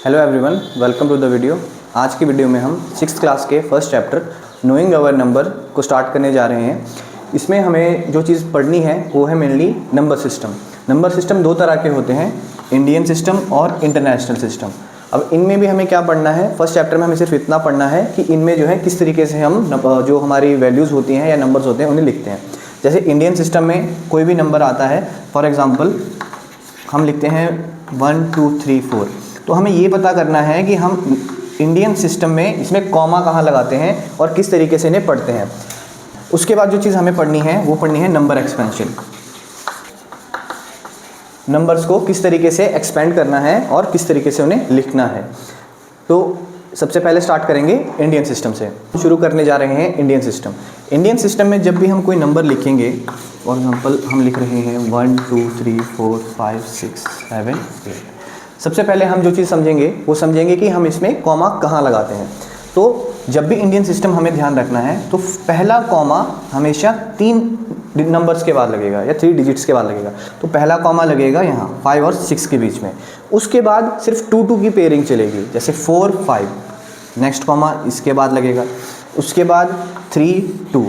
Hello everyone, welcome to the video. आज की video में हम 6th क्लास के first chapter knowing our number को स्टार्ट करने जा रहे हैं। इसमें हमें जो चीज़ पढ़नी है वो है mainly number system. Number system दो तरह के होते हैं, इंडियन सिस्टम और इंटरनेशनल सिस्टम। अब इनमें भी हमें क्या पढ़ना है, फर्स्ट चैप्टर में हमें सिर्फ इतना पढ़ना है कि इनमें जो है किस तरीके से हम जो हमारी वैल्यूज़ होती हैं या नंबर्स होते हैं उन्हें लिखते हैं। जैसे इंडियन सिस्टम में कोई भी नंबर आता है, फॉर एग्ज़ाम्पल हम लिखते हैं 1 2 3 4, तो हमें ये पता करना है कि हम इंडियन सिस्टम में इसमें कॉमा कहाँ लगाते हैं और किस तरीके से इन्हें पढ़ते हैं। उसके बाद जो चीज़ हमें पढ़नी है वो पढ़नी है नंबर एक्सपेंशन। नंबर्स को किस तरीके से एक्सपेंड करना है और किस तरीके से उन्हें लिखना है। तो सबसे पहले स्टार्ट करेंगे इंडियन सिस्टम से। शुरू करने जा रहे हैं इंडियन सिस्टम। इंडियन सिस्टम में जब भी हम कोई नंबर लिखेंगे, फॉर एग्जांपल हम लिख रहे हैं 1 2 3 4 5 6 7 8, सबसे पहले हम जो चीज़ समझेंगे वो समझेंगे कि हम इसमें कॉमा कहाँ लगाते हैं। तो जब भी इंडियन सिस्टम हमें ध्यान रखना है तो पहला कॉमा हमेशा 3 नंबर्स के बाद लगेगा या 3 डिजिट्स के बाद लगेगा। तो पहला कॉमा लगेगा यहाँ 5 और 6 के बीच में। उसके बाद सिर्फ 2 2 की पेयरिंग चलेगी, जैसे 4 5, नेक्स्ट कॉमा इसके बाद लगेगा। उसके बाद 3 2,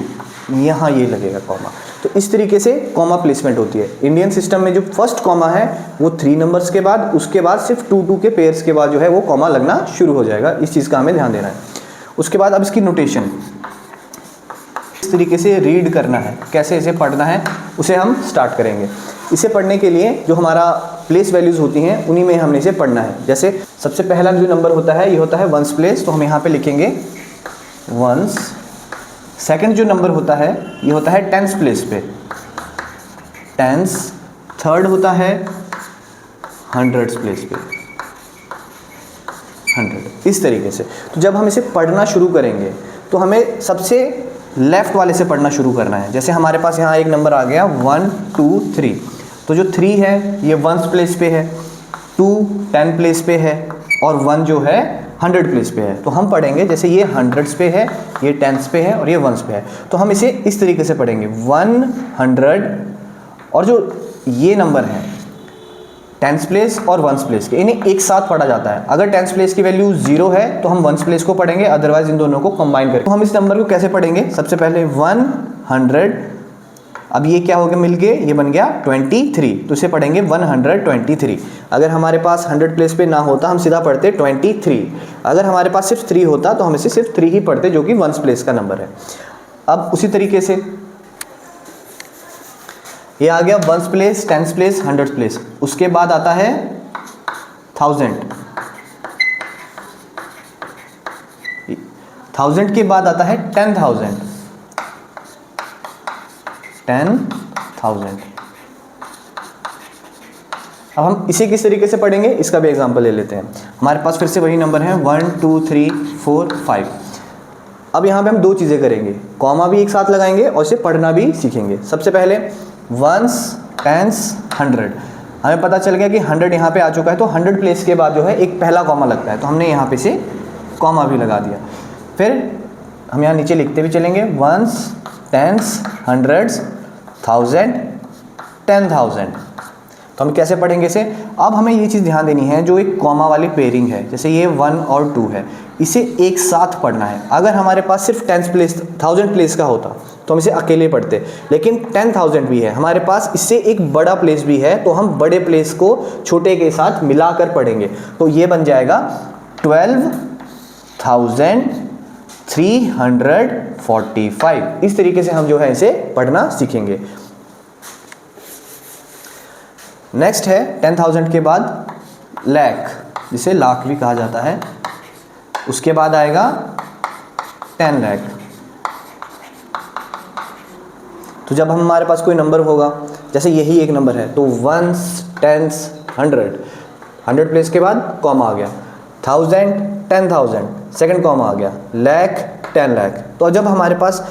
यहाँ ये लगेगा कॉमा। तो इस तरीके से कॉमा प्लेसमेंट होती है। इंडियन सिस्टम में जो फर्स्ट कॉमा है वो 3 नंबर्स के बाद, उसके बाद सिर्फ 2 2 के पेयर्स के बाद जो है वो कॉमा लगना शुरू हो जाएगा। इस चीज़ का हमें ध्यान देना है। उसके बाद अब इसकी नोटेशन इस तरीके से रीड करना है, कैसे इसे पढ़ना है उसे हम स्टार्ट करेंगे। इसे पढ़ने के लिए जो हमारा प्लेस वैल्यूज़ होती हैं उन्हीं में हमने इसे पढ़ना है। जैसे सबसे पहला जो नंबर होता है ये होता है वंस प्लेस, तो हम यहाँ पे लिखेंगे वंस। सेकंड जो नंबर होता है ये होता है टेंस प्लेस पे, टेंस। थर्ड होता है हंड्रेड्स प्लेस पे, 100। इस तरीके से तो जब हम इसे पढ़ना शुरू करेंगे तो हमें सबसे लेफ़्ट वाले से पढ़ना शुरू करना है। जैसे हमारे पास यहाँ एक नंबर आ गया 1 2 3, तो जो 3 है ये वंस प्लेस पे है, 2 10 प्लेस पे है और 1 जो है 100 प्लेस पे है। तो हम पढ़ेंगे जैसे ये 100s पे है, ये 10s पे है और ये वंस पे है, तो हम इसे इस तरीके से पढ़ेंगे 100। और जो ये नंबर है 10s प्लेस और वंस प्लेस के, इन्हें एक साथ पढ़ा जाता है। अगर 10s प्लेस की वैल्यू 0 है तो हम वंस प्लेस को पढ़ेंगे, अदरवाइज इन दोनों को कंबाइन करेंगे। तो हम इस नंबर को कैसे पढ़ेंगे, सबसे पहले 100, अब ये क्या हो गया मिल के, ये बन गया 23, तो इसे पढ़ेंगे 123। अगर हमारे पास 100 प्लेस पे ना होता हम सीधा पढ़ते 23। अगर हमारे पास सिर्फ 3 होता तो हम इसे सिर्फ 3 ही पढ़ते, जो कि वंस प्लेस का नंबर है। अब उसी तरीके से ये आ गया ones place, tens place, 100 place. उसके बाद आता है 1000 के बाद आता है 10,000। अब हम इसे किस तरीके से पढ़ेंगे इसका भी एग्जांपल ले लेते हैं। हमारे पास फिर से वही नंबर है 1 2 3 4 5। अब यहाँ पे हम दो चीज़ें करेंगे, कॉमा भी एक साथ लगाएंगे और इसे पढ़ना भी सीखेंगे। सबसे पहले वंस, टेंस, 100। हमें पता चल गया कि 100 यहाँ पे आ चुका है, तो 100 प्लेस के बाद जो है एक पहला कॉमा लगता है, तो हमने यहाँ पे से कॉमा भी लगा दिया। फिर हम यहाँ नीचे लिखते भी चलेंगे वंस, टेंस, 100s, 1000, 10,000। तो हम कैसे पढ़ेंगे इसे। अब हमें ये चीज़ ध्यान देनी है, जो एक कॉमा वाली पेयरिंग है, जैसे ये 1 और 2 है, इसे एक साथ पढ़ना है। अगर हमारे पास सिर्फ 10 प्लेस 1000 प्लेस का होता तो हम इसे अकेले पढ़ते, लेकिन 10,000 भी है हमारे पास, इससे एक बड़ा प्लेस भी है, तो हम बड़े प्लेस को छोटे के साथ मिलाकर पढ़ेंगे। तो ये बन जाएगा 12,345। इस तरीके से हम जो है इसे पढ़ना सीखेंगे। नेक्स्ट है 10,000 के बाद लाख, जिसे लाख भी कहा जाता है। उसके बाद आएगा 10 लाख। तो जब हमारे पास कोई नंबर होगा, जैसे यही एक नंबर है, तो वंस, टेंस, 100 प्लेस के बाद कॉमा आ गया, 1000 10,000, सेकंड कॉमा आ गया, लाख 10 लाख। तो जब हमारे पास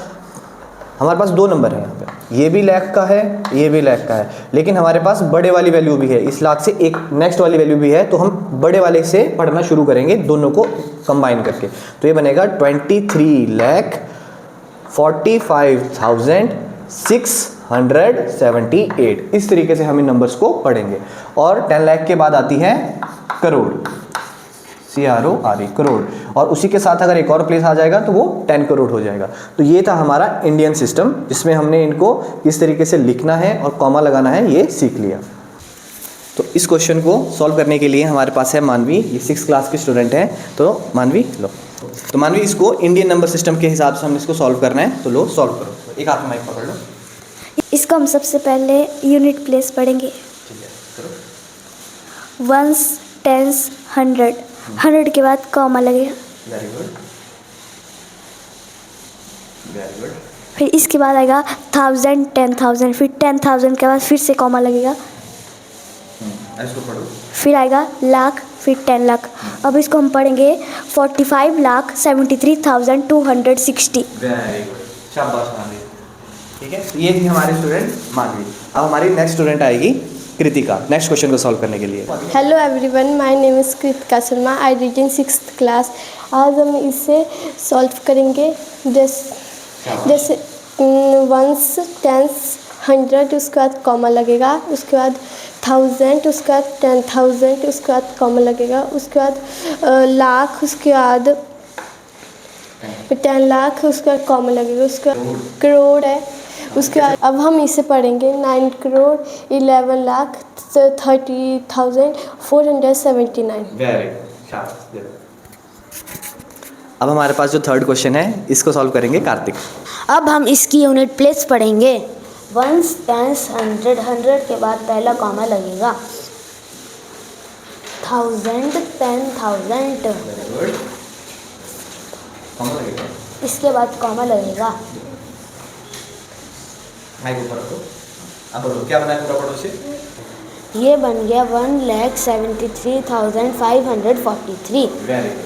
दो नंबर है यहाँ पे, ये भी लाख का है, ये भी लाख का है, लेकिन हमारे पास बड़े वाली वैल्यू भी है, इस लाख से एक नेक्स्ट वाली वैल्यू भी है, तो हम बड़े वाले से पढ़ना शुरू करेंगे, दोनों को कंबाइन करके। तो ये बनेगा 23,45,678। इस तरीके से हम इन नंबर्स को पढ़ेंगे। और 10 लाख के बाद आती है करोड़। CRORE, करोड़। और उसी के साथ अगर एक और प्लेस आ जाएगा तो वो 10 करोड़ हो जाएगा। तो ये था हमारा इंडियन सिस्टम, जिसमें हमने इनको किस तरीके से लिखना है और कॉमा लगाना है ये सीख लिया। तो इस क्वेश्चन को सॉल्व करने के लिए हमारे पास है मानवी, ये 6th क्लास के स्टूडेंट हैं। तो मानवी लो, तो मानवी इसको इंडियन नंबर सिस्टम के हिसाब से हमने इसको सॉल्व करना है, तो लो सॉल्व करो। तो एक हाथ में माइक पकड़ लो। इसको हम सबसे पहले यूनिट प्लेस पढ़ेंगे। ठीक है, करो। वंस, टेंस, 100 के बाद कॉमा लगेगा। Very good, very good. फिर इसके बाद आएगा 1000, 10,000, फिर 10,000 के बाद फिर से कॉमा लगेगा। इसको पढ़ो। फिर आएगा लाख, फिर 10 लाख। अब इसको हम पढ़ेंगे 45,73,260। वेरी गुड, शाबाश मानवी। ठीक है, तो ये थी हमारे स्टूडेंट मानवी। अब हमारी नेक्स्ट स्टूडेंट आएगी कृतिका, नेक्स्ट क्वेश्चन को सॉल्व करने के लिए। Hello everyone, my name is Kritika Sharma, I read in 6th class. आज हम इसे सॉल्व करेंगे। जैसे वंस, टेंस, 100, उसके बाद कॉमा लगेगा। उसके बाद 1000, उसके बाद 10,000, उसके बाद कॉमा लगेगा। उसके बाद लाख, उसके बाद 10 लाख, उसके बाद कॉमा लगेगा। उसके बाद करोड़ है। उसके बाद अब हम इसे पढ़ेंगे 9,11,30,479। Very good. अब हमारे पास जो थर्ड क्वेश्चन है इसको सॉल्व करेंगे कार्तिक। अब हम इसकी यूनिट प्लेस पढ़ेंगे। वंस, टेंस, 100 के बाद पहला कॉमा लगेगा। 1000, 10,000, इसके बाद कॉमा लगेगा। अब बोलो क्या बना है पूरा, पढ़ो से। ये बन गया 1,73,543। Very good,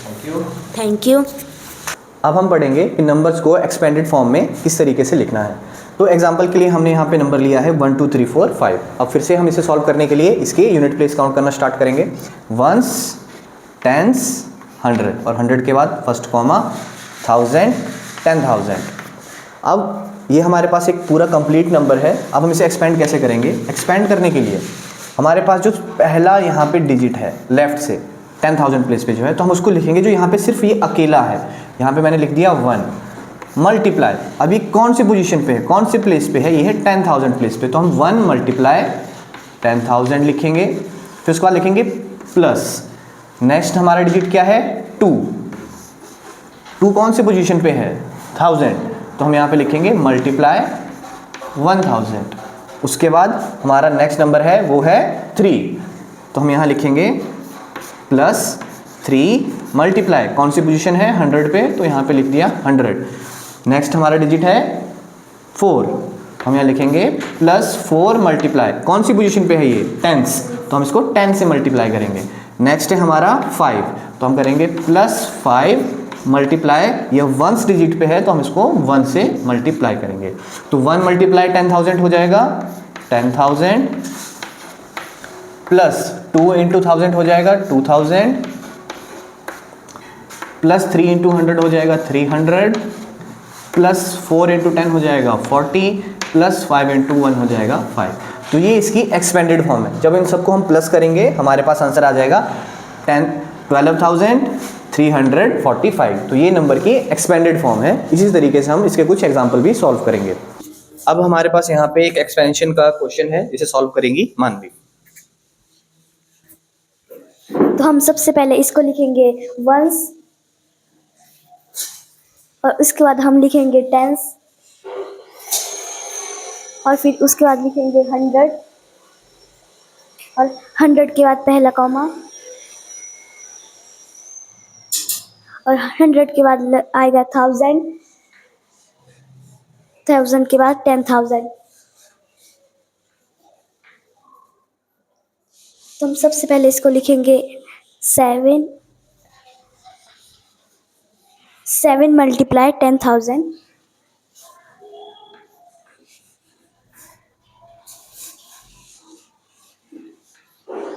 thank you. Thank you. अब हम पढ़ेंगे कि नंबर्स को एक्सपेंडेड फॉर्म में किस तरीके से लिखना है। तो एग्जांपल के लिए हमने यहाँ पे नंबर लिया है 1 2 3 4 5। अब फिर से हम इसे सॉल्व करने के लिए इसके यूनिट प्लेस काउंट करना स्टार्ट करेंगे। वंस, टेंस, 100 और 100 के बाद फर्स्ट कॉमा 1000, 10,000। अब ये हमारे पास एक पूरा कंप्लीट नंबर है। अब हम इसे एक्सपेंड कैसे करेंगे? एक्सपेंड करने के लिए हमारे पास जो पहला यहाँ पे डिजिट है लेफ्ट से 10,000 प्लेस पे जो है, तो हम उसको लिखेंगे जो यहाँ पे सिर्फ ये अकेला है। यहाँ पे मैंने लिख दिया 1 मल्टीप्लाई। अभी कौन सी पोजीशन पे है, कौन सी प्लेस पे है? ये है 10,000 प्लेस पे, तो हम 1 मल्टीप्लाई 10,000 लिखेंगे। फिर उसके बाद लिखेंगे प्लस, नेक्स्ट हमारा डिजिट क्या है 2। 2 कौन सी पोजीशन पे है? 1000, तो हम यहाँ पे लिखेंगे मल्टीप्लाई 1000। उसके बाद हमारा नेक्स्ट नंबर है वो है 3, तो हम यहाँ लिखेंगे प्लस 3 मल्टीप्लाई कौन सी पोजीशन है 100 पे, तो यहाँ पे लिख दिया 100। नेक्स्ट हमारा डिजिट है 4, हम यहाँ लिखेंगे प्लस 4 मल्टीप्लाई कौन सी पोजीशन पे है ये 10, तो हम इसको 10 से मल्टीप्लाई करेंगे। नेक्स्ट है हमारा 5, तो हम करेंगे प्लस 5 मल्टीप्लाई, ये 1 डिजिट पे है तो हम इसको 1 से मल्टीप्लाई करेंगे। तो 1 मल्टीप्लाई 10,000 हो जाएगा 10,000, प्लस 2 इंटू 1000 हो जाएगा 2000, प्लस 3 इंटू 100 हो जाएगा 300, प्लस 4 इंटू 10 हो जाएगा 40, प्लस 5 इंटू 1 हो जाएगा 5। तो ये इसकी एक्सपेंडेड फॉर्म है। जब इन सबको हम प्लस करेंगे हमारे पास आंसर आ जाएगा 12,345। तो ये नंबर की एक्सपेंडेड फॉर्म है। इसी तरीके से हम इसके कुछ एग्जाम्पल भी सॉल्व करेंगे। अब हमारे पास यहाँ पे एक एक्सपेंशन का क्वेश्चन है जिसे सॉल्व करेंगी मानवी। तो हम सबसे पहले इसको लिखेंगे वंस, और उसके बाद हम लिखेंगे टेंस, और फिर उसके बाद लिखेंगे 100, और 100 के बाद पहला कॉमा, और 100 के बाद आएगा 1000, 1000 के बाद 10,000। तो हम सबसे पहले इसको लिखेंगे 7 मल्टीप्लाई 10,000,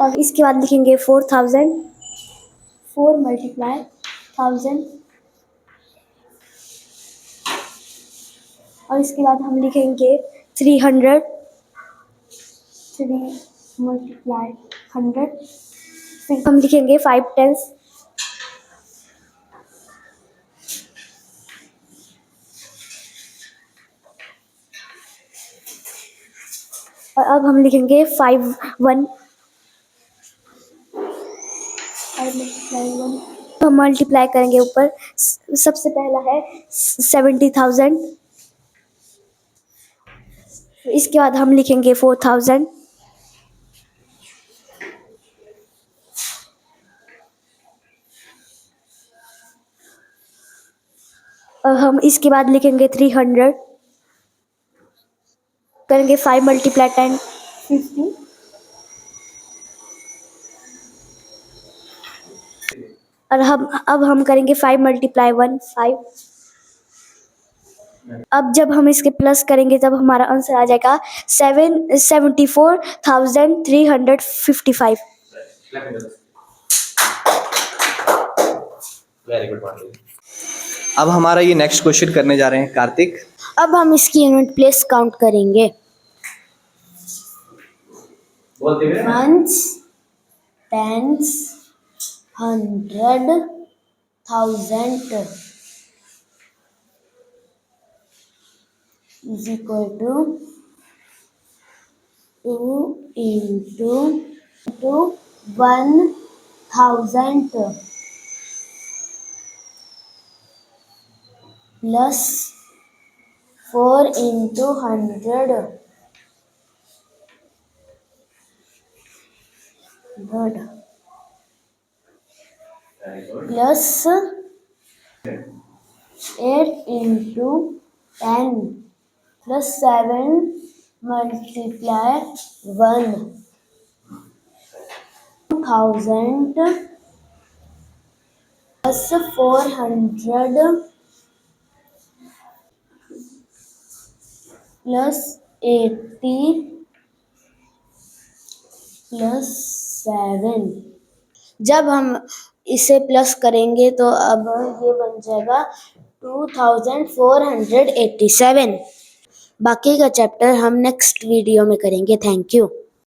और इसके बाद लिखेंगे 4,000, 4 मल्टीप्लाई 1000, और इसके बाद हम लिखेंगे 300, 3 मल्टीप्लाई 100, फिर हम लिखेंगे 5 टेंस, और अब हम लिखेंगे 5 1 हम मल्टीप्लाई करेंगे ऊपर। सबसे पहला है 70,000, इसके बाद हम लिखेंगे 4,000, और हम इसके बाद लिखेंगे 300, करेंगे 5 मल्टीप्लाई 10 50, और अब हम करेंगे 5 मल्टीप्लाई 1 5। अब जब हम इसके प्लस करेंगे तब हमारा आंसर आ जाएगा 74,355। Very good. अब हमारा ये नेक्स्ट क्वेश्चन करने जा रहे हैं कार्तिक। अब हम इसकी यूनिट प्लेस काउंट करेंगे। Ones, tens, 100, 1000 is equal to 2 into 1000 plus 4 into 100 plus 8 into 10 plus 7 multiply 1 1000 plus 400 plus 80 plus 7। जब हम इसे प्लस करेंगे तो अब ये बन जाएगा 2487। बाकी का चैप्टर हम नेक्स्ट वीडियो में करेंगे। Thank you.